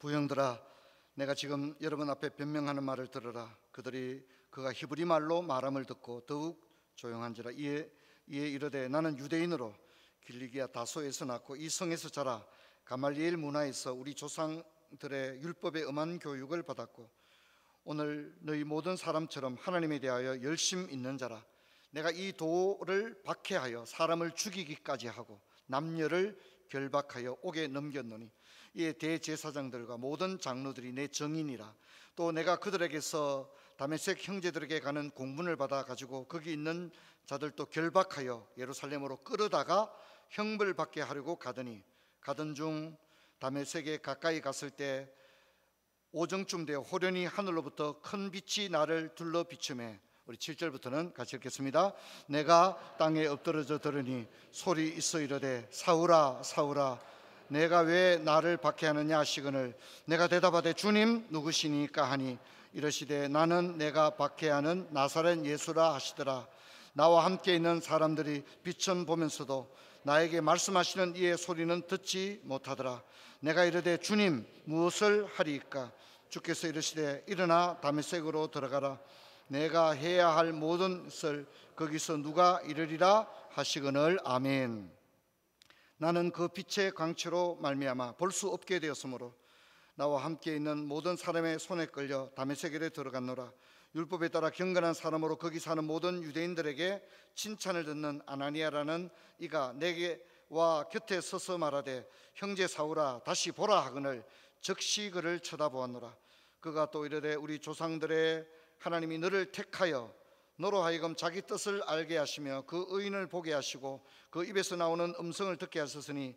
부형들아, 내가 지금 여러분 앞에 변명하는 말을 들으라. 그가 히브리 말로 말함을 듣고 더욱 조용한지라. 이에 이르되 나는 유대인으로 길리기아 다소에서 낳고 이 성에서 자라 가말리엘 문화에서 우리 조상들의 율법에 엄한 교육을 받았고 오늘 너희 모든 사람처럼 하나님에 대하여 열심 있는 자라. 내가 이 도를 박해하여 사람을 죽이기까지 하고 남녀를 결박하여 옥에 넘겼노니 이에 대제사장들과 모든 장로들이 내 정인이라. 또 내가 그들에게서 다메섹 형제들에게 가는 공문을 받아 가지고 거기 있는 자들도 결박하여 예루살렘으로 끌어다가 형벌 받게 하려고 가던 중 다메섹에 가까이 갔을 때 오정쯤 되어 호련히 하늘로부터 큰 빛이 나를 둘러 비추매. 우리 7절부터는 같이 읽겠습니다. 내가 땅에 엎드러져 들으니 소리 있어 이르되 사울아 사울아 내가 왜 나를 박해하느냐 하시거늘 내가 대답하되 주님 누구시니까 하니 이르시되 나는 내가 박해하는 나사렛 예수라 하시더라. 나와 함께 있는 사람들이 빛은 보면서도 나에게 말씀하시는 이의 소리는 듣지 못하더라. 내가 이르되 주님 무엇을 하리이까? 주께서 이르시되 일어나 다메섹으로 들어가라. 내가 해야 할 모든 것을 거기서 누가 이르리라 하시거늘. 아멘. 나는 그 빛의 광채로 말미암아 볼 수 없게 되었으므로 나와 함께 있는 모든 사람의 손에 끌려 다메섹에 들어갔노라. 율법에 따라 경건한 사람으로 거기 사는 모든 유대인들에게 칭찬을 듣는 아나니아라는 이가 내게와 곁에 서서 말하되 형제 사울아 다시 보라 하거늘 즉시 그를 쳐다보았노라. 그가 또 이르되 우리 조상들의 하나님이 너를 택하여 너로 하여금 자기 뜻을 알게 하시며 그 의인을 보게 하시고 그 입에서 나오는 음성을 듣게 하셨으니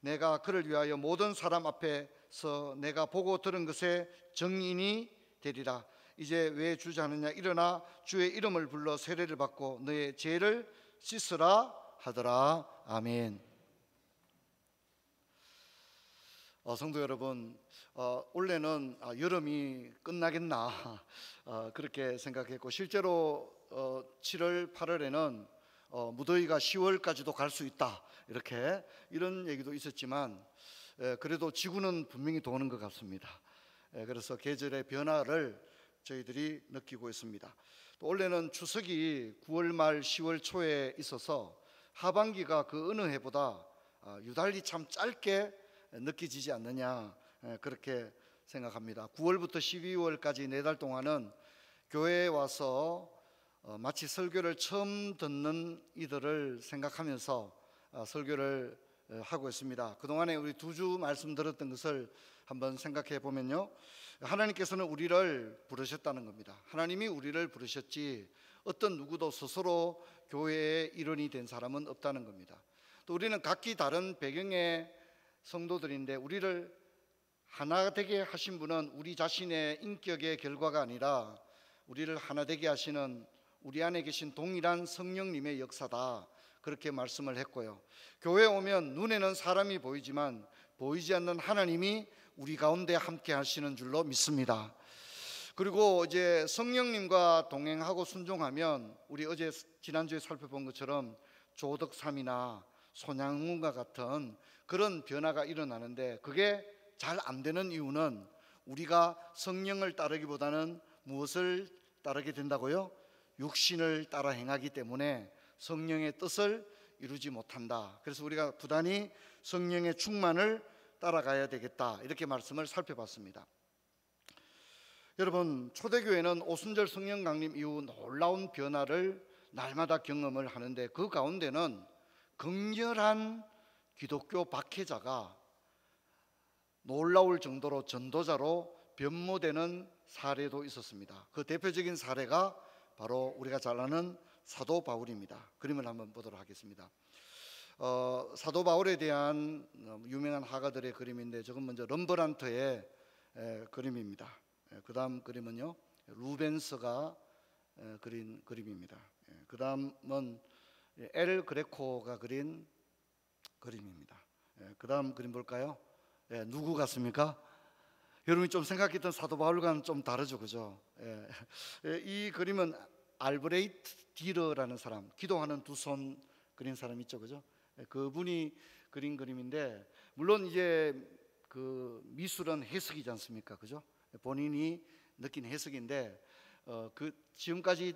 내가 그를 위하여 모든 사람 앞에서 내가 보고 들은 것에 증인이 되리라. 이제 왜 주저하느냐? 일어나 주의 이름을 불러 세례를 받고 너의 죄를 씻으라 하더라. 아멘. 성도 여러분, 올해는 여름이 끝나겠나 그렇게 생각했고 실제로 7월 8월에는 무더위가 10월까지도 갈 수 있다 이런 얘기도 있었지만 그래도 지구는 분명히 도는 것 같습니다. 그래서 계절의 변화를 저희들이 느끼고 있습니다. 또 올해는 추석이 9월 말 10월 초에 있어서 하반기가 그 어느 해보다 유달리 참 짧게 느껴지지 않느냐 그렇게 생각합니다. 9월부터 12월까지 4달 동안은 교회에 와서 마치 설교를 처음 듣는 이들을 생각하면서 설교를 하고 있습니다. 그동안에 우리 2주 말씀 들었던 것을 한번 생각해 보면요, 하나님께서는 우리를 부르셨다는 겁니다. 하나님이 우리를 부르셨지 어떤 누구도 스스로 교회의 일원이 된 사람은 없다는 겁니다. 또 우리는 각기 다른 배경의 성도들인데 우리를 하나 되게 하신 분은 우리 자신의 인격의 결과가 아니라 우리를 하나 되게 하시는 우리 안에 계신 동일한 성령님의 역사다 그렇게 말씀을 했고요. 교회에 오면 눈에는 사람이 보이지만 보이지 않는 하나님이 우리 가운데 함께 하시는 줄로 믿습니다. 그리고 이제 성령님과 동행하고 순종하면 우리 지난주에 살펴본 것처럼 조덕삼이나 소냥훈과 같은 그런 변화가 일어나는데 그게 잘 안 되는 이유는 우리가 성령을 따르기보다는 무엇을 따르게 된다고요? 육신을 따라 행하기 때문에 성령의 뜻을 이루지 못한다. 그래서 우리가 부단히 성령의 충만을 따라가야 되겠다 이렇게 말씀을 살펴봤습니다. 여러분, 초대교회는 오순절 성령 강림 이후 놀라운 변화를 날마다 경험을 하는데 그 가운데는 극렬한 기독교 박해자가 놀라울 정도로 전도자로 변모되는 사례도 있었습니다. 그 대표적인 사례가 바로 우리가 잘 아는 사도 바울입니다. 그림을 한번 보도록 하겠습니다. 사도 바울에 대한 유명한 화가들의 그림인데 저건 먼저 럼브란트의 그림입니다. 그 다음 그림은요 루벤스가 그린 그림입니다. 그 다음은 엘 그레코가 그린 그림입니다. 그 다음 그림 볼까요? 누구 같습니까? 여러분이 좀 생각했던 사도 바울과는 좀 다르죠, 그죠? 이 그림은 알브레이트 디러라는 사람, 기도하는 두 손 그린 사람 있죠, 그죠? 그분이 그린 그림인데 물론 이제 그 그 미술은 해석이지 않습니까? 그죠? 본인이 느낀 해석인데 그 지금까지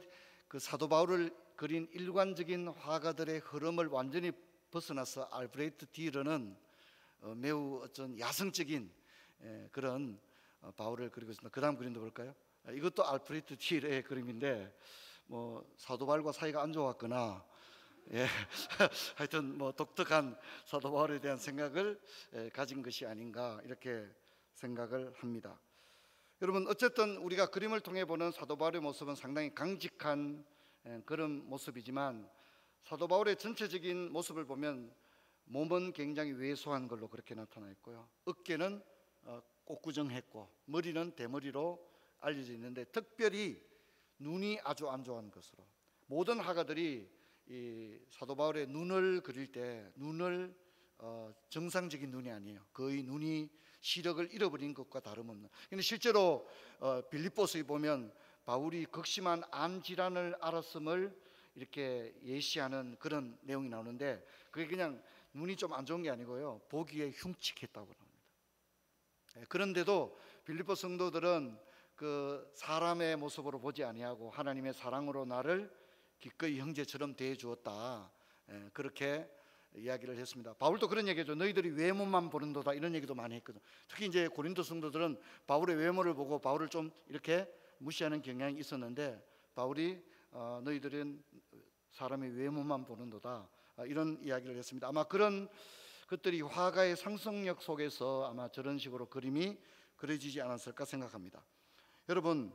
그 사도 바울을 그린 일관적인 화가들의 흐름을 완전히 벗어나서 알브레히트 딜러는 매우 어떤 야성적인 그런 바울을 그리고 있습니다. 그 다음 그림도 볼까요? 이것도 알프레히트 딜의 그림인데 뭐 사도 바울과 사이가 안 좋았거나 하여튼 뭐 독특한 사도 바울에 대한 생각을 가진 것이 아닌가 이렇게 생각을 합니다. 여러분 어쨌든 우리가 그림을 통해 보는 사도 바울의 모습은 상당히 강직한 그런 모습이지만 사도 바울의 전체적인 모습을 보면 몸은 굉장히 왜소한 걸로 그렇게 나타나 있고요. 어깨는 꼿구정했고 머리는 대머리로 알려져 있는데 특별히 눈이 아주 안 좋은 것으로 모든 화가들이 이 사도 바울의 눈을 그릴 때 눈을 정상적인 눈이 아니에요. 거의 눈이 시력을 잃어버린 것과 다름없는. 근데 실제로 빌립보서에 보면 바울이 극심한 암 질환을 앓았음을 이렇게 예시하는 그런 내용이 나오는데 그게 그냥 눈이 좀 안 좋은 게 아니고요. 보기에 흉측했다고 나옵니다. 그런데도 빌립보 성도들은 그 사람의 모습으로 보지 아니하고 하나님의 사랑으로 나를 기꺼이 형제처럼 대해 주었다. 그렇게 이야기를 했습니다. 바울도 그런 얘기죠. 너희들이 외모만 보는도다 이런 얘기도 많이 했거든. 특히 이제 고린도 성도들은 바울의 외모를 보고 바울을 좀 이렇게 무시하는 경향이 있었는데 바울이 너희들은 사람의 외모만 보는도다 이런 이야기를 했습니다. 아마 그런 것들이 화가의 상상력 속에서 아마 저런 식으로 그림이 그려지지 않았을까 생각합니다. 여러분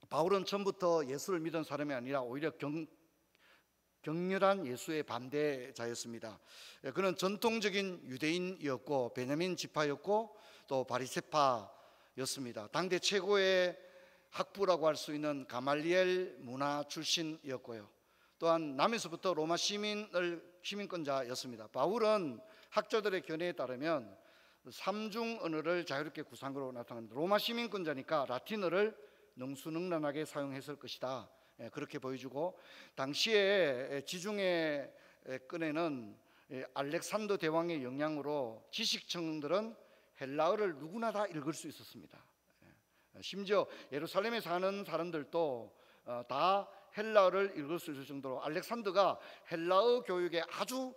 바울은 처음부터 예수를 믿은 사람이 아니라 오히려 격렬한 예수의 반대자였습니다. 그는 전통적인 유대인이었고 베냐민 지파였고 또 바리새파였습니다. 당대 최고의 학부라고 할 수 있는 가말리엘 문화 출신이었고요. 또한 남에서부터 로마 시민권자였습니다. 바울은 학자들의 견해에 따르면 삼중 언어를 자유롭게 구사한 것으로 나타납니다. 로마 시민권자니까 라틴어를 능수능란하게 사용했을 것이다. 그렇게 보여주고 당시에 지중해 끈에는 알렉산더 대왕의 영향으로 지식층들은 헬라어를 누구나 다 읽을 수 있었습니다. 심지어 예루살렘에 사는 사람들도 다 헬라어를 읽을 수 있을 정도로 알렉산더가 헬라어 교육에 아주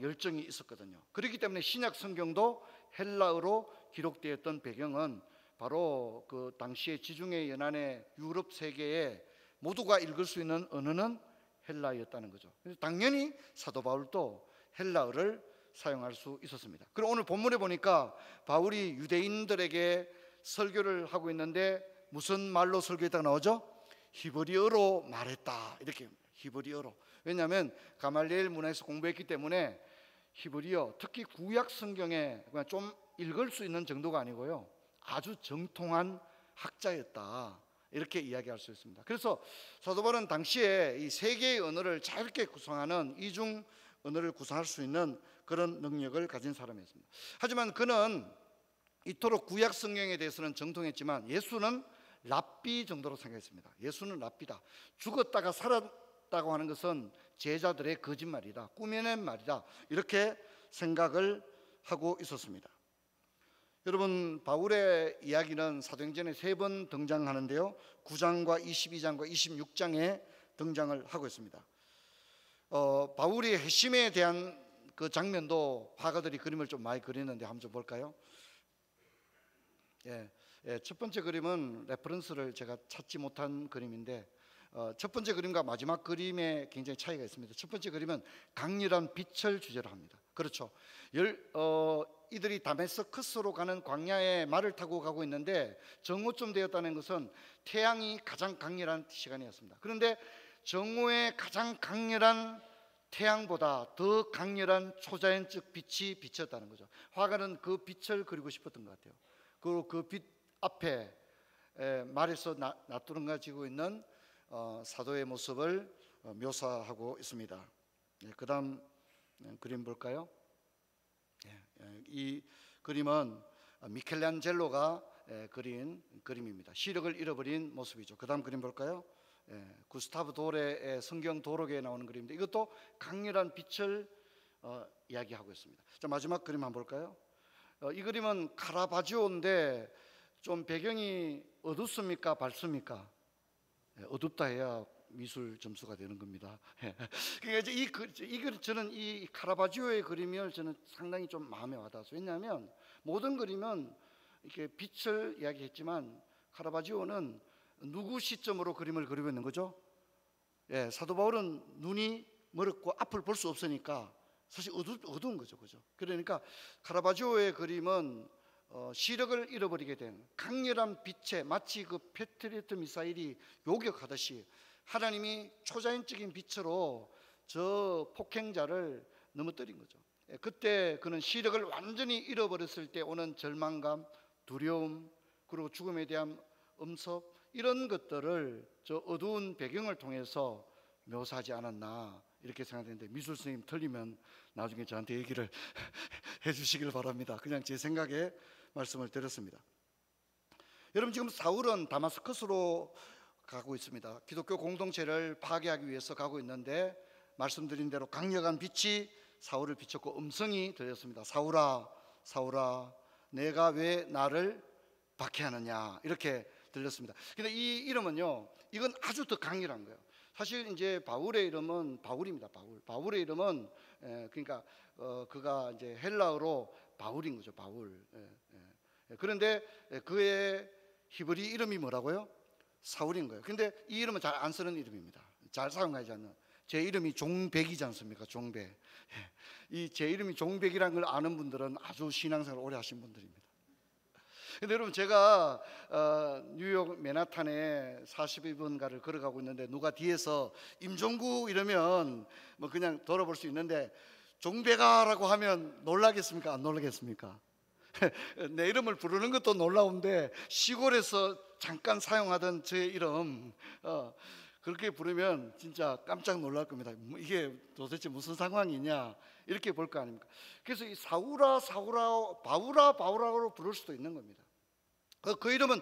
열정이 있었거든요. 그렇기 때문에 신약 성경도 헬라어로 기록되었던 배경은 바로 그 당시의 지중해 연안의 유럽 세계에 모두가 읽을 수 있는 언어는 헬라어였다는 거죠. 그래서 당연히 사도 바울도 헬라어를 사용할 수 있었습니다. 그리고 오늘 본문에 보니까 바울이 유대인들에게 설교를 하고 있는데 무슨 말로 설교했다가 나오죠? 히브리어로 말했다. 이렇게 히브리어로. 왜냐하면 가말리엘 문화에서 공부했기 때문에 히브리어, 특히 구약 성경에 그냥 좀 읽을 수 있는 정도가 아니고요. 아주 정통한 학자였다. 이렇게 이야기할 수 있습니다. 그래서 사도 바울은 당시에 이 세 개의 언어를 자유롭게 구성하는 이중 언어를 구성할 수 있는 그런 능력을 가진 사람이었습니다. 하지만 그는 이토록 구약 성경에 대해서는 정통했지만 예수는 랍비 정도로 생각했습니다. 예수는 랍비다. 죽었다가 살았다고 하는 것은 제자들의 거짓말이다. 꾸며낸 말이다. 이렇게 생각을 하고 있었습니다. 여러분 바울의 이야기는 사도행전에 3번 등장하는데요. 9장과 22장과 26장에 등장을 하고 있습니다. 바울이 회심에 대한 그 장면도 화가들이 그림을 좀 많이 그리는데 한번 좀 볼까요? 첫 번째 그림은 레퍼런스를 제가 찾지 못한 그림인데 첫 번째 그림과 마지막 그림에 굉장히 차이가 있습니다. 첫 번째 그림은 강렬한 빛을 주제로 합니다. 그렇죠. 이들이 다메스커스로 가는 광야에 말을 타고 가고 있는데 정오쯤 되었다는 것은 태양이 가장 강렬한 시간이었습니다. 그런데 정오의 가장 강렬한 태양보다 더 강렬한 초자연적 빛이 비쳤다는 거죠. 화가는 그 빛을 그리고 싶었던 것 같아요. 그리고 그 빛 앞에 말에서 나타나지고 있는 사도의 모습을 묘사하고 있습니다. 그 다음 그림 볼까요? 이 그림은 미켈란젤로가 그린 그림입니다. 시력을 잃어버린 모습이죠. 그 다음 그림 볼까요? 구스타브 도레의 성경 도록에 나오는 그림인데 이것도 강렬한 빛을 이야기하고 있습니다. 자, 마지막 그림 한번 볼까요? 이 그림은 카라바지오인데 좀 배경이 어둡습니까? 밝습니까? 어둡다 해야 미술 점수가 되는 겁니다. 그러니까 저는 이 카라바지오의 그림을 저는 상당히 좀 마음에 와닿았어요. 왜냐하면 모든 그림은 이렇게 빛을 이야기했지만 카라바지오는 누구 시점으로 그림을 그리고 있는 거죠? 사도 바울은 눈이 멀었고 앞을 볼 수 없으니까 사실 어두운 거죠, 그죠? 그러니까 카라바지오의 그림은 시력을 잃어버리게 된 강렬한 빛에 마치 그 패트리어트 미사일이 요격하듯이 하나님이 초자연적인 빛으로 저 폭행자를 넘어뜨린 거죠. 그때 그는 시력을 완전히 잃어버렸을 때 오는 절망감, 두려움, 그리고 죽음에 대한 엄습, 이런 것들을 저 어두운 배경을 통해서 묘사하지 않았나 이렇게 생각되는데, 미술 선생님 틀리면 나중에 저한테 얘기를 해주시길 바랍니다. 그냥 제 생각에 말씀을 드렸습니다. 여러분, 지금 사울은 다마스커스로 가고 있습니다. 기독교 공동체를 파괴하기 위해서 가고 있는데, 말씀드린 대로 강력한 빛이 사울을 비췄고 음성이 들렸습니다. 사울아, 사울아, 내가 왜 나를 박해하느냐, 이렇게 들렸습니다. 근데 이 이름은요, 이건 아주 더 강렬한 거예요. 사실 이제 바울의 이름은 바울입니다. 바울의 이름은 그러니까 그가 이제 헬라어로 바울인 거죠. 바울. 그런데 그의 히브리 이름이 뭐라고요? 사울인 거예요. 근데 이 이름은 잘 안 쓰는 이름입니다. 잘 사용하지 않는. 제 이름이 종백이지 않습니까? 종백. 이 제 이름이 종백이라는 걸 아는 분들은 아주 신앙생활 오래 하신 분들입니다. 근데 여러분, 제가 뉴욕 맨하탄에 42번가를 걸어가고 있는데 누가 뒤에서 임종구 이러면 뭐 그냥 돌아볼 수 있는데, 종백아라고 하면 놀라겠습니까? 안 놀라겠습니까? 내 이름을 부르는 것도 놀라운데 시골에서 잠깐 사용하던 제 이름 그렇게 부르면 진짜 깜짝 놀랄 겁니다. 이게 도대체 무슨 상황이냐 이렇게 볼 거 아닙니까? 그래서 이 사울아 사울아, 바울아 바울아로 부를 수도 있는 겁니다. 그 이름은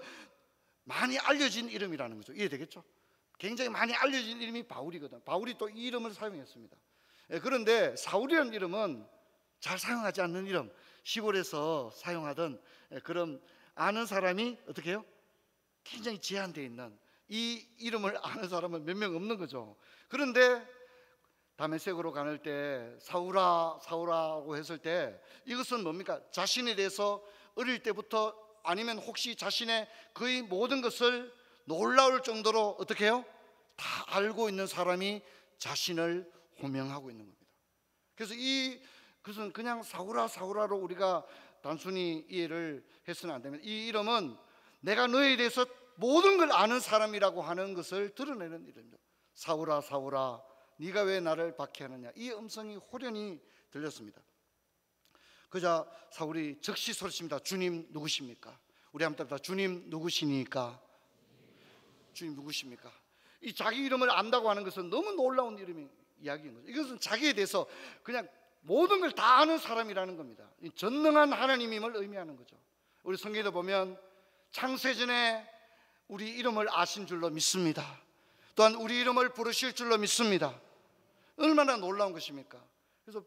많이 알려진 이름이라는 거죠. 이해되겠죠? 굉장히 많이 알려진 이름이 바울이거든. 바울이 또 이 이름을 사용했습니다. 그런데 사울이라는 이름은 잘 사용하지 않는 이름, 시골에서 사용하던 그런 아는 사람이 어떻게 해요? 굉장히 제한되어 있는 이 이름을 아는 사람은 몇 명 없는 거죠. 그런데 다메섹으로 가는 때 사울아 사울아라고 했을 때 이것은 뭡니까? 자신에 대해서 어릴 때부터 아니면 혹시 자신의 거의 모든 것을 놀라울 정도로 어떻게 해요? 다 알고 있는 사람이 자신을 호명하고 있는 겁니다. 그래서 그것은 그냥 사울아 사울아로 우리가 단순히 이해를 해서는 안 됩니다. 이 이름은 내가 너에 대해서 모든 걸 아는 사람이라고 하는 것을 드러내는 이름이죠. 사울아 사울아, 네가 왜 나를 박해하느냐, 이 음성이 호련히 들렸습니다. 그자 사울이 즉시 소리칩니다. 주님 누구십니까? 우리 한번 답다. 주님 누구시니까? 주님 누구십니까? 이 자기 이름을 안다고 하는 것은 너무 놀라운 이야기인 거죠. 이것은 자기에 대해서 그냥 모든 걸 다 아는 사람이라는 겁니다. 전능한 하나님임을 의미하는 거죠. 우리 성경에 보면 창세전에 우리 이름을 아신 줄로 믿습니다. 또한 우리 이름을 부르실 줄로 믿습니다. 얼마나 놀라운 것입니까? 그래서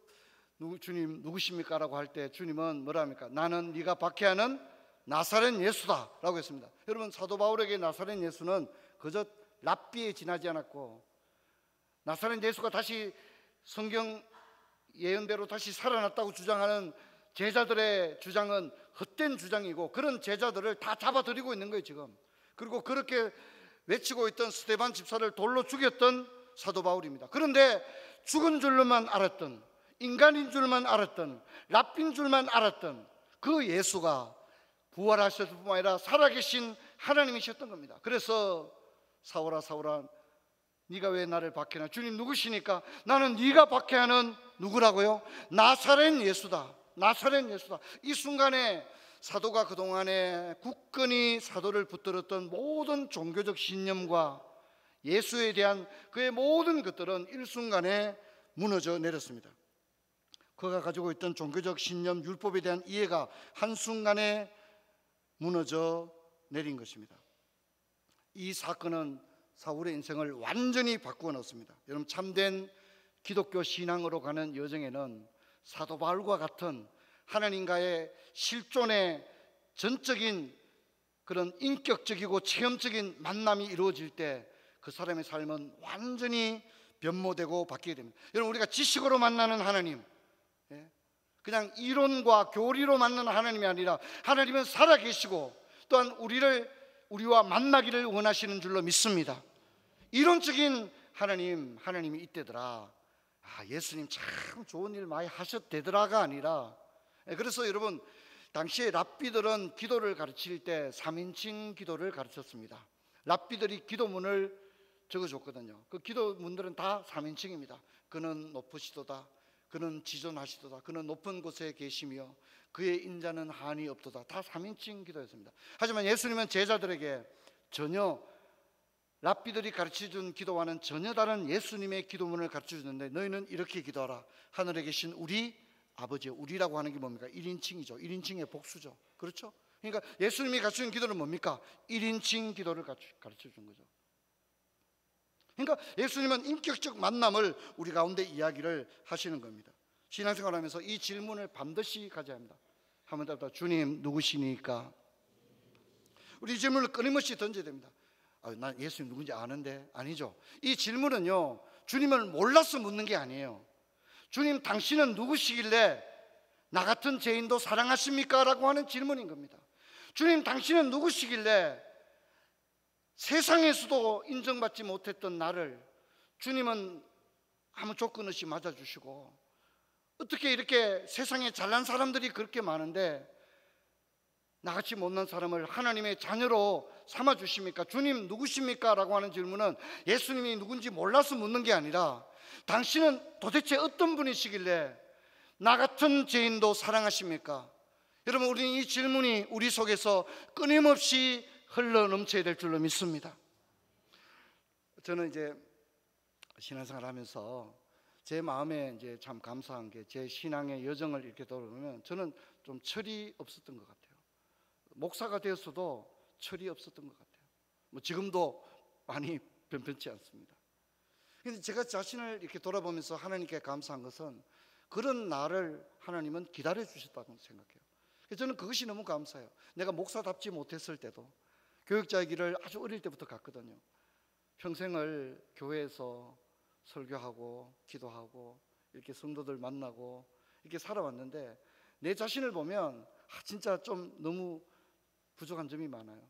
주님 누구십니까? 라고 할 때 주님은 뭐라 합니까? 나는 네가 박해하는 나사렛 예수다 라고 했습니다. 여러분, 사도 바울에게 나사렛 예수는 그저 랍비에 지나지 않았고, 나사렛 예수가 다시 성경 예언대로 다시 살아났다고 주장하는 제자들의 주장은 헛된 주장이고, 그런 제자들을 다 잡아들이고 있는 거예요 지금. 그리고 그렇게 외치고 있던 스데반 집사를 돌로 죽였던 사도 바울입니다. 그런데 죽은 줄로만 알았던, 인간인 줄만 알았던, 랍비인 줄만 알았던 그 예수가 부활하셨을 뿐만 아니라 살아계신 하나님이셨던 겁니다. 그래서 사울아 사울아, 네가 왜 나를 박해하나? 주님 누구시니까? 나는 네가 박해하는 누구라고요? 나사렛 예수다. 나사렛 예수다. 이 순간에 사도가 그동안에 굳건히 사도를 붙들었던 모든 종교적 신념과 예수에 대한 그의 모든 것들은 일순간에 무너져 내렸습니다. 그가 가지고 있던 종교적 신념, 율법에 대한 이해가 한순간에 무너져 내린 것입니다. 이 사건은 사울의 인생을 완전히 바꾸어 놓습니다. 여러분, 참된 기독교 신앙으로 가는 여정에는 사도 바울과 같은 하나님과의 실존의 전적인 그런 인격적이고 체험적인 만남이 이루어질 때 그 사람의 삶은 완전히 변모되고 바뀌게 됩니다. 여러분, 우리가 지식으로 만나는 하나님, 그냥 이론과 교리로 만나는 하나님이 아니라 하나님은 살아계시고 또한 우리와 만나기를 원하시는 줄로 믿습니다. 이론적인 하나님이 이때더라, 예수님 참 좋은 일 많이 하셨대더라가 아니라, 그래서 여러분, 당시에 랍비들은 기도를 가르칠 때 3인칭 기도를 가르쳤습니다. 랍비들이 기도문을 적어줬거든요. 그 기도문들은 다 3인칭입니다. 그는 높으시도다, 그는 지존하시도다, 그는 높은 곳에 계시며 그의 인자는 한이 없도다. 다 3인칭 기도였습니다. 하지만 예수님은 제자들에게 전혀 랍비들이 가르쳐준 기도와는 전혀 다른 예수님의 기도문을 가르쳐주는데, 너희는 이렇게 기도하라. 하늘에 계신 우리 아버지, 우리라고 하는 게 뭡니까? 1인칭이죠. 1인칭의 복수죠. 그렇죠? 그러니까 예수님이 가르쳐준 기도는 뭡니까? 1인칭 기도를 가르쳐준 거죠. 그러니까 예수님은 인격적 만남을 우리 가운데 이야기를 하시는 겁니다. 신앙생활하면서 이 질문을 반드시 가져야 합니다. 한번 더, 주님 누구시니까? 우리 이 질문을 끊임없이 던져야 됩니다. 난 예수님 누군지 아는데. 아니죠. 이 질문은요, 주님을 몰라서 묻는 게 아니에요. 주님, 당신은 누구시길래 나 같은 죄인도 사랑하십니까? 라고 하는 질문인 겁니다. 주님, 당신은 누구시길래 세상에서도 인정받지 못했던 나를 주님은 아무 조건 없이 맞아주시고, 어떻게 이렇게 세상에 잘난 사람들이 그렇게 많은데 나같이 못난 사람을 하나님의 자녀로 삼아주십니까? 주님 누구십니까? 라고 하는 질문은 예수님이 누군지 몰라서 묻는 게 아니라, 당신은 도대체 어떤 분이시길래 나 같은 죄인도 사랑하십니까? 여러분, 우리는 이 질문이 우리 속에서 끊임없이 흘러넘쳐야 될 줄로 믿습니다. 저는 이제 신앙생활 하면서 제 마음에 이제 참 감사한 게, 제 신앙의 여정을 이렇게 돌아보면 저는 좀 철이 없었던 것 같아요. 목사가 되었어도 철이 없었던 것 같아요. 지금도 많이 변변치 않습니다. 근데 제가 자신을 이렇게 돌아보면서 하나님께 감사한 것은, 그런 나를 하나님은 기다려 주셨다고 생각해요. 저는 그것이 너무 감사해요. 내가 목사답지 못했을 때도 교육자의 길을 아주 어릴 때부터 갔거든요. 평생을 교회에서 설교하고 기도하고 이렇게 성도들 만나고 이렇게 살아왔는데, 내 자신을 보면 진짜 좀 너무 부족한 점이 많아요.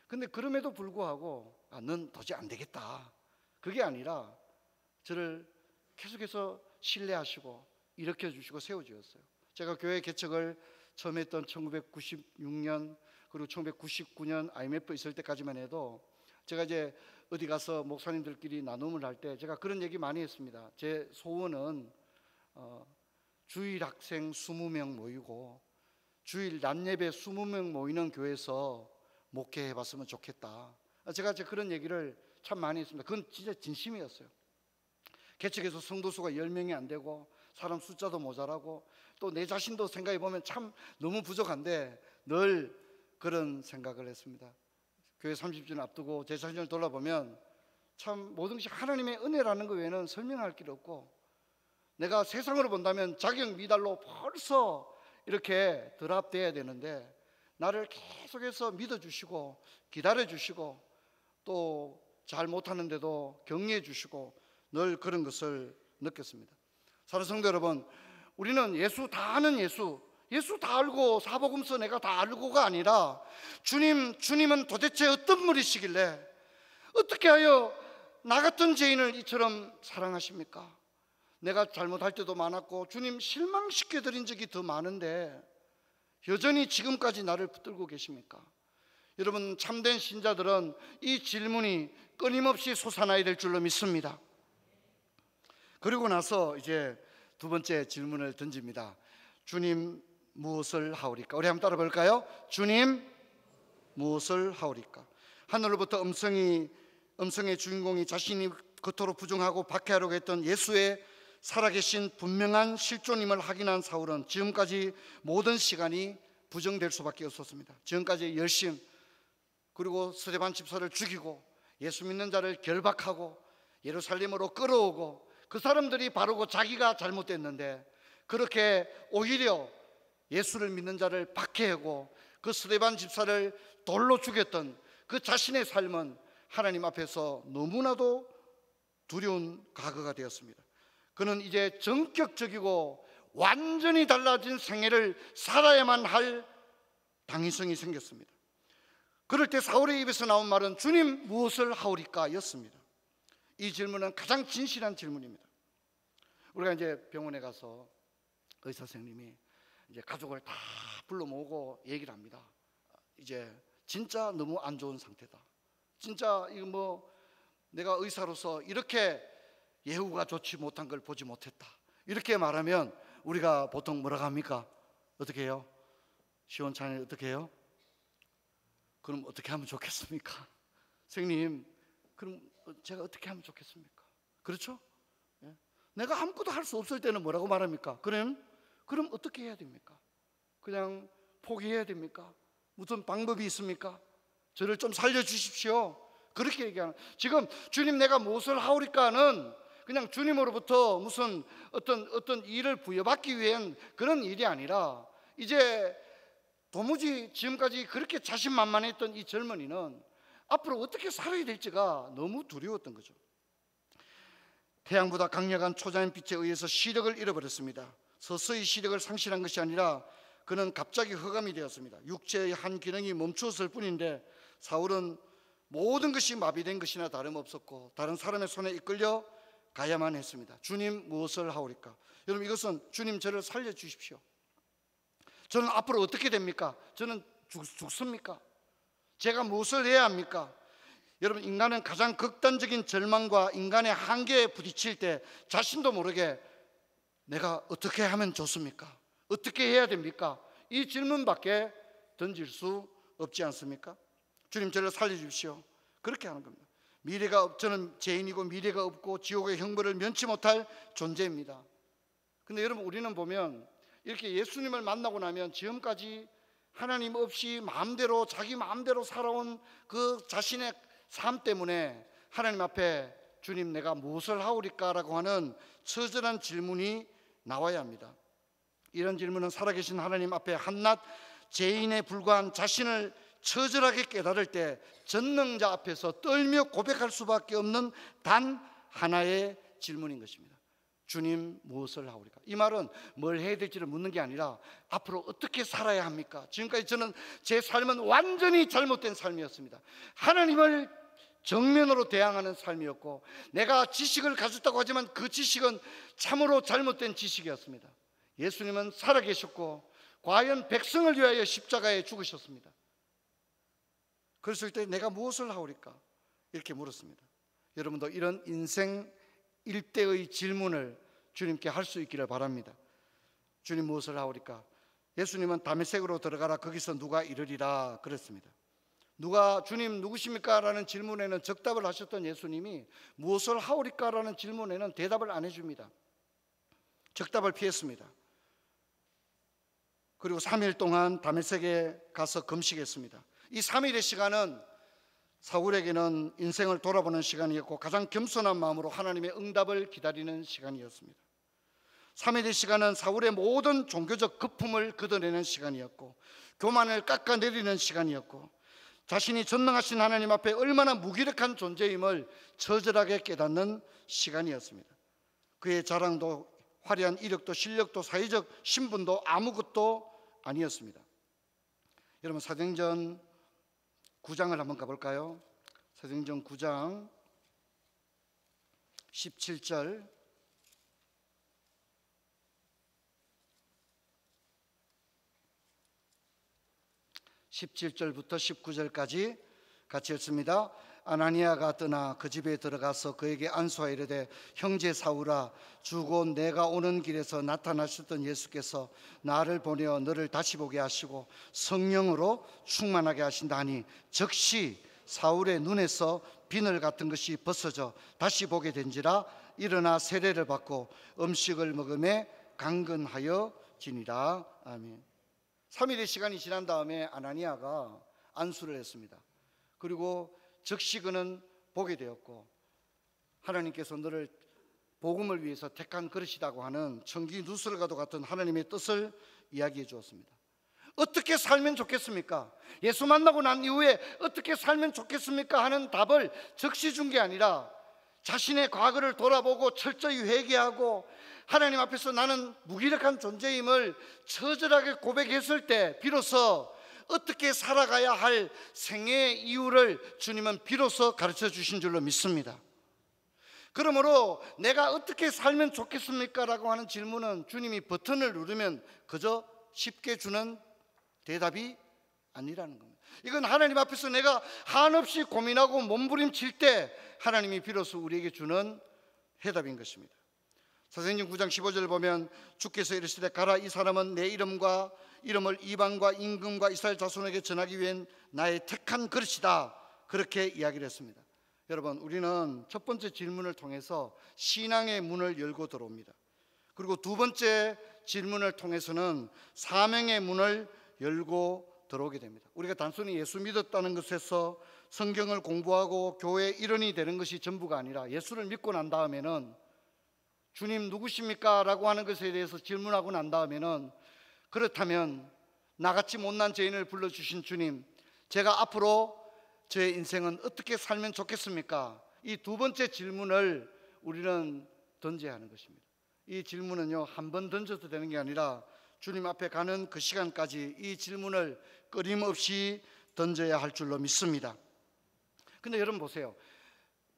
근데 그럼에도 불구하고 넌 도저히 안 되겠다, 그게 아니라 저를 계속해서 신뢰하시고 일으켜 주시고 세워주셨어요. 제가 교회 개척을 처음 했던 1996년 그리고 1999년 IMF 있을 때까지만 해도, 제가 이제 어디 가서 목사님들끼리 나눔을 할 때 제가 그런 얘기 많이 했습니다. 제 소원은 주일 학생 20명 모이고 주일 낮예배 20명 모이는 교회에서 목회해 봤으면 좋겠다. 제가 그런 얘기를 참 많이 했습니다. 그건 진짜 진심이었어요. 개척에서 성도 수가 10명이 안 되고 사람 숫자도 모자라고, 또 내 자신도 생각해 보면 참 너무 부족한데 늘 그런 생각을 했습니다. 교회 30주년 앞두고 제 자신을 돌아보면 참 모든 것이 하나님의 은혜라는 것 외에는 설명할 길 없고, 내가 세상으로 본다면 자격 미달로 벌써 이렇게 드랍돼야 되는데, 나를 계속해서 믿어주시고 기다려주시고 또 잘 못하는데도 격려해주시고 늘 그런 것을 느꼈습니다. 사랑하는 성도 여러분, 우리는 예수 다 아는 예수 다 알고 사복음서 내가 다 알고가 아니라, 주님은 도대체 어떤 분이시길래 어떻게 하여 나 같은 죄인을 이처럼 사랑하십니까? 내가 잘못할 때도 많았고 주님 실망시켜 드린 적이 더 많은데 여전히 지금까지 나를 붙들고 계십니까? 여러분, 참된 신자들은 이 질문이 끊임없이 솟아나야 될 줄로 믿습니다. 그리고 나서 이제 두 번째 질문을 던집니다. 주님 무엇을 하오리까? 우리 한번 따라 볼까요? 주님 무엇을 하오리까? 하늘로부터 음성의 주인공이 자신이 그토록 부정하고 박해하려고 했던 예수의 살아계신 분명한 실존임을 확인한 사울은 지금까지 모든 시간이 부정될 수밖에 없었습니다. 지금까지 열심, 그리고 스데반 집사를 죽이고 예수 믿는 자를 결박하고 예루살렘으로 끌어오고, 그 사람들이 바르고 자기가 잘못됐는데 그렇게 오히려 예수를 믿는 자를 박해하고 그 스데반 집사를 돌로 죽였던 그 자신의 삶은 하나님 앞에서 너무나도 두려운 과거가 되었습니다. 그는 이제 전격적이고 완전히 달라진 생애를 살아야만 할 당위성이 생겼습니다. 그럴 때 사울의 입에서 나온 말은 주님 무엇을 하오리까 였습니다. 이 질문은 가장 진실한 질문입니다. 우리가 이제 병원에 가서 의사 선생님이 이제 가족을 다 불러 모으고 얘기를 합니다. 이제 진짜 너무 안 좋은 상태다. 진짜 이거 뭐 내가 의사로서 이렇게 예후가 좋지 못한 걸 보지 못했다. 이렇게 말하면 우리가 보통 뭐라고 합니까? 어떻게 해요? 시원찮게 어떻게 해요? 그럼 어떻게 하면 좋겠습니까? 선생님, 그럼 제가 어떻게 하면 좋겠습니까? 그렇죠? 예? 내가 아무것도 할 수 없을 때는 뭐라고 말합니까? 그럼 어떻게 해야 됩니까? 그냥 포기해야 됩니까? 무슨 방법이 있습니까? 저를 좀 살려주십시오. 그렇게 얘기하는, 지금 주님 내가 무엇을 하오리까는 그냥 주님으로부터 무슨 어떤 일을 부여받기 위한 그런 일이 아니라, 이제 도무지 지금까지 그렇게 자신만만했던 이 젊은이는 앞으로 어떻게 살아야 될지가 너무 두려웠던 거죠. 태양보다 강력한 초자연 빛에 의해서 시력을 잃어버렸습니다. 서서히 시력을 상실한 것이 아니라 그는 갑자기 흑암이 되었습니다. 육체의 한 기능이 멈추었을 뿐인데 사울은 모든 것이 마비된 것이나 다름없었고 다른 사람의 손에 이끌려 가야만 했습니다. 주님 무엇을 하오리까? 여러분, 이것은 주님 저를 살려주십시오. 저는 앞으로 어떻게 됩니까? 저는 죽습니까? 제가 무엇을 해야 합니까? 여러분, 인간은 가장 극단적인 절망과 인간의 한계에 부딪힐 때 자신도 모르게 내가 어떻게 하면 좋습니까? 어떻게 해야 됩니까? 이 질문밖에 던질 수 없지 않습니까? 주님 저를 살려주십시오. 그렇게 하는 겁니다. 저는 죄인이고 미래가 없고 지옥의 형벌을 면치 못할 존재입니다. 근데 여러분, 우리는 보면 이렇게 예수님을 만나고 나면 지금까지 하나님 없이 마음대로 자기 마음대로 살아온 그 자신의 삶 때문에 하나님 앞에 주님 내가 무엇을 하오리까라고 하는 처절한 질문이 나와야 합니다. 이런 질문은 살아계신 하나님 앞에 한낱 죄인에 불과한 자신을 처절하게 깨달을 때 전능자 앞에서 떨며 고백할 수밖에 없는 단 하나의 질문인 것입니다. 주님 무엇을 하오리까? 이 말은 뭘 해야 될지를 묻는 게 아니라 앞으로 어떻게 살아야 합니까? 지금까지 저는 제 삶은 완전히 잘못된 삶이었습니다. 하나님을 정면으로 대항하는 삶이었고 내가 지식을 가졌다고 하지만 그 지식은 참으로 잘못된 지식이었습니다. 예수님은 살아계셨고 과연 백성을 위하여 십자가에 죽으셨습니다. 그랬을 때 내가 무엇을 하오리까? 이렇게 물었습니다. 여러분도 이런 인생 일대의 질문을 주님께 할 수 있기를 바랍니다. 주님 무엇을 하오리까? 예수님은 다메섹으로 들어가라 거기서 누가 이르리라 그랬습니다. 누가 주님 누구십니까? 라는 질문에는 적답을 하셨던 예수님이 무엇을 하오리까? 라는 질문에는 대답을 안 해줍니다. 적답을 피했습니다. 그리고 3일 동안 다메섹에 가서 금식했습니다. 이 3일의 시간은 사울에게는 인생을 돌아보는 시간이었고 가장 겸손한 마음으로 하나님의 응답을 기다리는 시간이었습니다. 3일의 시간은 사울의 모든 종교적 거품을 걷어내는 시간이었고 교만을 깎아내리는 시간이었고 자신이 전능하신 하나님 앞에 얼마나 무기력한 존재임을 처절하게 깨닫는 시간이었습니다. 그의 자랑도 화려한 이력도 실력도 사회적 신분도 아무것도 아니었습니다. 여러분, 사도행전 9장을 한번 가볼까요? 사도행전 9장 17절 17절부터 19절까지 같이 읽습니다. 아나니아가 떠나 그 집에 들어가서 그에게 안수하여 이르되 형제 사울아 주곧 내가 오는 길에서 나타나셨던 예수께서 나를 보내어 너를 다시 보게 하시고 성령으로 충만하게 하신다 하니 즉시 사울의 눈에서 비늘 같은 것이 벗어져 다시 보게 된지라 일어나 세례를 받고 음식을 먹음에 강건하여 지니라. 아멘. 3일의 시간이 지난 다음에 아나니아가 안수를 했습니다. 그리고 즉시 그는 보게 되었고 하나님께서 너를 복음을 위해서 택한 그릇이라고 하는 청기 누설과도 같은 하나님의 뜻을 이야기해 주었습니다. 어떻게 살면 좋겠습니까? 예수 만나고 난 이후에 어떻게 살면 좋겠습니까? 하는 답을 적시 준 게 아니라 자신의 과거를 돌아보고 철저히 회개하고 하나님 앞에서 나는 무기력한 존재임을 처절하게 고백했을 때 비로소 어떻게 살아가야 할 생애의 이유를 주님은 비로소 가르쳐 주신 줄로 믿습니다. 그러므로 내가 어떻게 살면 좋겠습니까? 라고 하는 질문은 주님이 버튼을 누르면 그저 쉽게 주는 대답이 아니라는 겁니다. 이건 하나님 앞에서 내가 한없이 고민하고 몸부림칠 때 하나님이 비로소 우리에게 주는 해답인 것입니다. 사도행전 9장 15절을 보면 주께서 이르시되 가라, 이 사람은 내 이름을 이방과 임금과 이스라엘 자손에게 전하기 위한 나의 택한 그릇이다, 그렇게 이야기를 했습니다. 여러분, 우리는 첫 번째 질문을 통해서 신앙의 문을 열고 들어옵니다. 그리고 두 번째 질문을 통해서는 사명의 문을 열고 들어오게 됩니다. 우리가 단순히 예수 믿었다는 것에서 성경을 공부하고 교회 일원이 되는 것이 전부가 아니라 예수를 믿고 난 다음에는 주님 누구십니까? 라고 하는 것에 대해서 질문하고 난 다음에는 그렇다면 나같이 못난 죄인을 불러주신 주님, 제가 앞으로 저의 인생은 어떻게 살면 좋겠습니까? 이 두 번째 질문을 우리는 던져야 하는 것입니다. 이 질문은요, 한 번 던져도 되는 게 아니라 주님 앞에 가는 그 시간까지 이 질문을 끊임없이 던져야 할 줄로 믿습니다. 근데 여러분 보세요.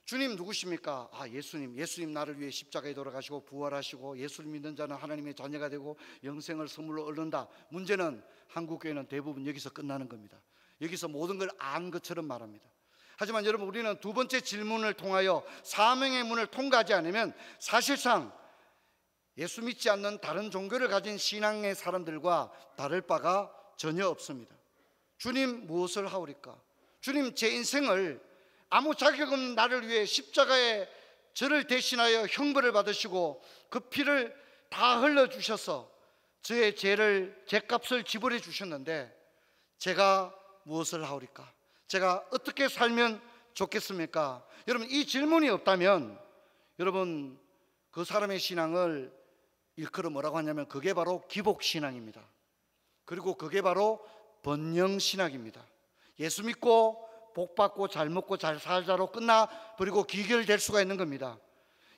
주님 누구십니까? 예수님 나를 위해 십자가에 돌아가시고 부활하시고 예수를 믿는 자는 하나님의 자녀가 되고 영생을 선물로 얻는다. 문제는 한국교회는 대부분 여기서 끝나는 겁니다. 여기서 모든 걸 안 것처럼 말합니다. 하지만 여러분, 우리는 두 번째 질문을 통하여 사명의 문을 통과하지 않으면 사실상 예수 믿지 않는 다른 종교를 가진 신앙의 사람들과 다를 바가 전혀 없습니다. 주님 무엇을 하오리까? 주님, 제 인생을 아무 자격 없는 나를 위해 십자가에 저를 대신하여 형벌을 받으시고 그 피를 다 흘려주셔서 저의 죄를, 죄값을 지불해 주셨는데 제가 무엇을 하오리까? 제가 어떻게 살면 좋겠습니까? 여러분, 이 질문이 없다면 여러분 그 사람의 신앙을 일컬어 뭐라고 하냐면 그게 바로 기복신앙입니다. 그리고 그게 바로 번영신학입니다. 예수 믿고 복받고 잘 먹고 잘 살자로 끝나버리고 기결될 수가 있는 겁니다.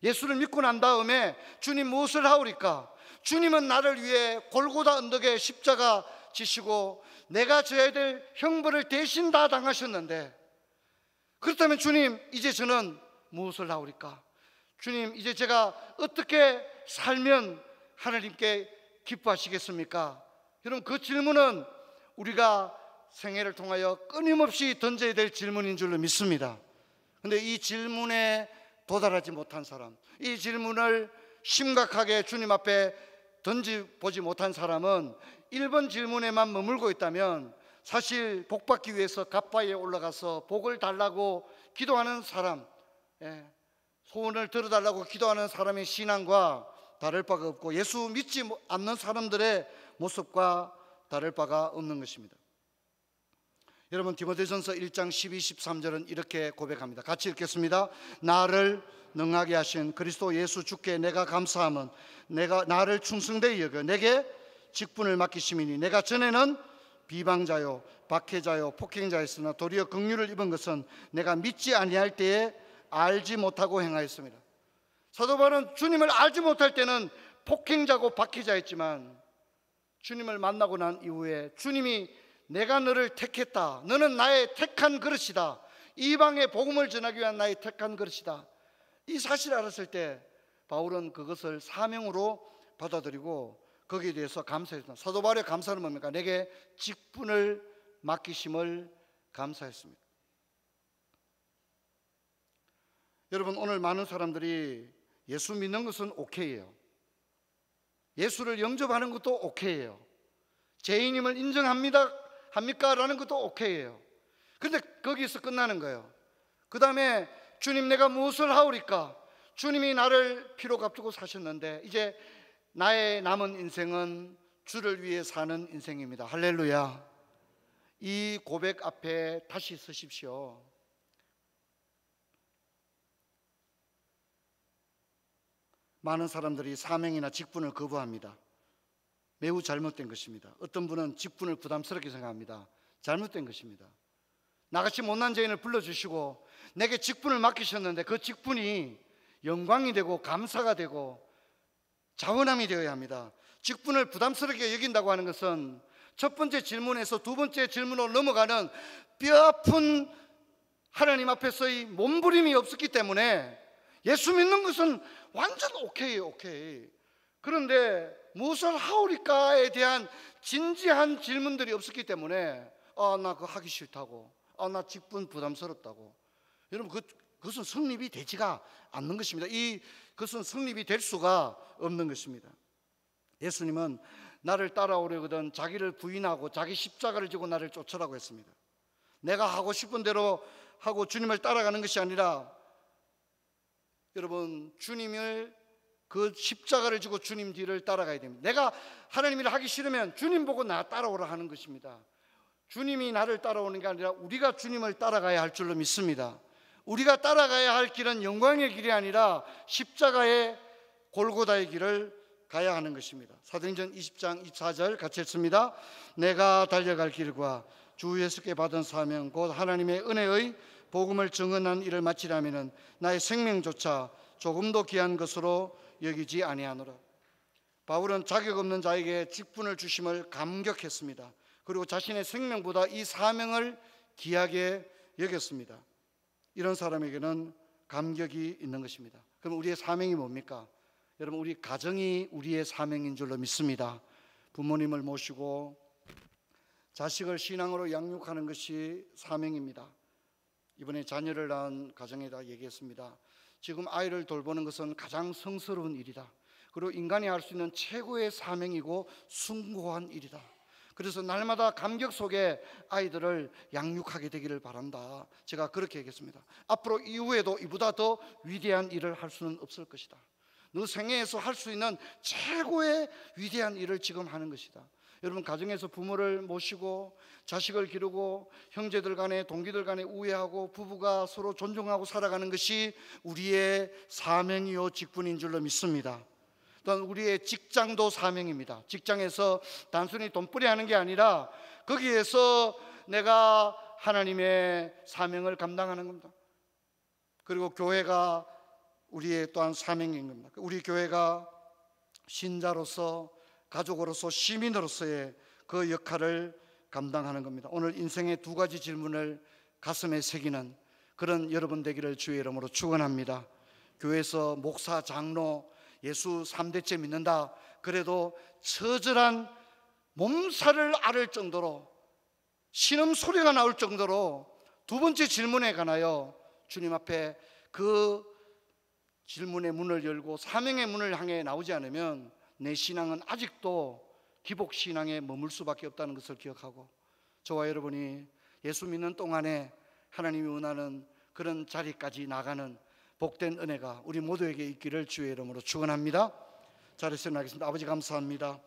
예수를 믿고 난 다음에 주님 무엇을 하오리까? 주님은 나를 위해 골고다 언덕에 십자가 지시고 내가 져야 될 형벌을 대신 다 당하셨는데, 그렇다면 주님, 이제 저는 무엇을 하오리까? 주님, 이제 제가 어떻게 살면 하나님께 기뻐하시겠습니까? 여러분, 그 질문은 우리가 생애를 통하여 끊임없이 던져야 될 질문인 줄로 믿습니다. 그런데 이 질문에 도달하지 못한 사람, 이 질문을 심각하게 주님 앞에 던져보지 못한 사람은 1번 질문에만 머물고 있다면 사실 복받기 위해서 갓바위에 올라가서 복을 달라고 기도하는 사람, 소원을 들어달라고 기도하는 사람의 신앙과 다를 바가 없고 예수 믿지 않는 사람들의 모습과 다를 바가 없는 것입니다. 여러분, 디모데전서 1장 12, 13절은 이렇게 고백합니다. 같이 읽겠습니다. 나를 능하게 하신 그리스도 예수 주께 내가 감사함은 내가 나를 충성되이 여겨 내게 직분을 맡기심이니 내가 전에는 비방자요 박해자요 폭행자였으나 도리어 긍휼을 입은 것은 내가 믿지 아니할 때에 알지 못하고 행하였습니다. 사도 바울은 주님을 알지 못할 때는 폭행자고 박해자였지만 주님을 만나고 난 이후에 주님이 내가 너를 택했다, 너는 나의 택한 그릇이다, 이방의 복음을 전하기 위한 나의 택한 그릇이다, 이 사실을 알았을 때 바울은 그것을 사명으로 받아들이고 거기에 대해서 감사했습니다. 사도 바울의 감사는 뭡니까? 내게 직분을 맡기심을 감사했습니다. 여러분, 오늘 많은 사람들이 예수 믿는 것은 오케이예요. 예수를 영접하는 것도 오케이예요. 죄인임을 인정합니다 합니까? 라는 것도 오케이예요. 근데 거기서 끝나는 거예요. 그 다음에 주님, 내가 무엇을 하오리까? 주님이 나를 피로 값주고 사셨는데 이제 나의 남은 인생은 주를 위해 사는 인생입니다. 할렐루야. 이 고백 앞에 다시 서십시오. 많은 사람들이 사명이나 직분을 거부합니다. 매우 잘못된 것입니다. 어떤 분은 직분을 부담스럽게 생각합니다. 잘못된 것입니다. 나같이 못난 죄인을 불러주시고 내게 직분을 맡기셨는데 그 직분이 영광이 되고 감사가 되고 자원함이 되어야 합니다. 직분을 부담스럽게 여긴다고 하는 것은 첫 번째 질문에서 두 번째 질문으로 넘어가는 뼈아픈 하나님 앞에서의 몸부림이 없었기 때문에 예수 믿는 것은 완전 오케이. 그런데 무엇을 하오리까에 대한 진지한 질문들이 없었기 때문에 나 그거 하기 싫다고, 나 직분 부담스럽다고. 여러분, 그것은 성립이 되지가 않는 것입니다. 그것은 성립이 될 수가 없는 것입니다. 예수님은 나를 따라오려거든 자기를 부인하고 자기 십자가를 지고 나를 쫓으라고 했습니다. 내가 하고 싶은 대로 하고 주님을 따라가는 것이 아니라, 여러분, 주님을 그 십자가를 지고 주님 뒤를 따라가야 됩니다. 내가 하나님 일을 하기 싫으면 주님 보고 나 따라오라 하는 것입니다. 주님이 나를 따라오는 게 아니라 우리가 주님을 따라가야 할 줄로 믿습니다. 우리가 따라가야 할 길은 영광의 길이 아니라 십자가의 골고다의 길을 가야 하는 것입니다. 사도행전 20장 24절 같이 읽습니다. 내가 달려갈 길과 주 예수께 받은 사명 곧 하나님의 은혜의 복음을 증언한 일을 마치려면 나의 생명조차 조금도 귀한 것으로 여기지 아니하노라. 바울은 자격 없는 자에게 직분을 주심을 감격했습니다. 그리고 자신의 생명보다 이 사명을 귀하게 여겼습니다. 이런 사람에게는 감격이 있는 것입니다. 그럼 우리의 사명이 뭡니까? 여러분, 우리 가정이 우리의 사명인 줄로 믿습니다. 부모님을 모시고 자식을 신앙으로 양육하는 것이 사명입니다. 이번에 자녀를 낳은 가정에다 얘기했습니다. 지금 아이를 돌보는 것은 가장 성스러운 일이다. 그리고 인간이 할 수 있는 최고의 사명이고 숭고한 일이다. 그래서 날마다 감격 속에 아이들을 양육하게 되기를 바란다. 제가 그렇게 얘기했습니다. 앞으로 이후에도 이보다 더 위대한 일을 할 수는 없을 것이다. 너 생애에서 할 수 있는 최고의 위대한 일을 지금 하는 것이다. 여러분, 가정에서 부모를 모시고 자식을 기르고 형제들 간에 동기들 간에 우애하고 부부가 서로 존중하고 살아가는 것이 우리의 사명이요 직분인 줄로 믿습니다. 또한 우리의 직장도 사명입니다. 직장에서 단순히 돈벌이 하는 게 아니라 거기에서 내가 하나님의 사명을 감당하는 겁니다. 그리고 교회가 우리의 또한 사명인 겁니다. 우리 교회가 신자로서, 가족으로서, 시민으로서의 그 역할을 감당하는 겁니다. 오늘 인생의 두 가지 질문을 가슴에 새기는 그런 여러분 되기를 주의 이름으로 축원합니다. 교회에서 목사, 장로, 예수 3대째 믿는다. 그래도 처절한 몸살을 앓을 정도로 신음 소리가 나올 정도로 두 번째 질문에 관하여 주님 앞에 그 질문의 문을 열고 사명의 문을 향해 나오지 않으면 내 신앙은 아직도 기복신앙에 머물 수밖에 없다는 것을 기억하고, 저와 여러분이 예수 믿는 동안에 하나님이 원하는 그런 자리까지 나가는 복된 은혜가 우리 모두에게 있기를 주의 이름으로 축원합니다. 자리에서 나겠습니다. 아버지, 감사합니다.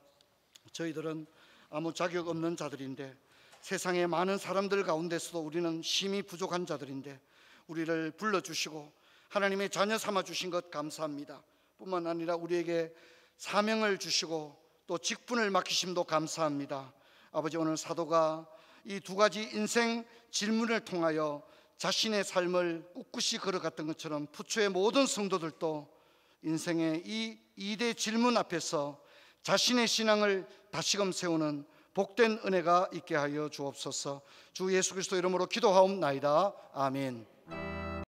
저희들은 아무 자격 없는 자들인데, 세상의 많은 사람들 가운데서도 우리는 심히 부족한 자들인데 우리를 불러주시고 하나님의 자녀 삼아 주신 것 감사합니다. 뿐만 아니라 우리에게 사명을 주시고 또 직분을 맡기심도 감사합니다. 아버지, 오늘 사도가 이 두 가지 인생 질문을 통하여 자신의 삶을 꿋꿋이 걸어갔던 것처럼 부초의 모든 성도들도 인생의 이 2대 질문 앞에서 자신의 신앙을 다시금 세우는 복된 은혜가 있게 하여 주옵소서. 주 예수 그리스도 이름으로 기도하옵나이다. 아멘.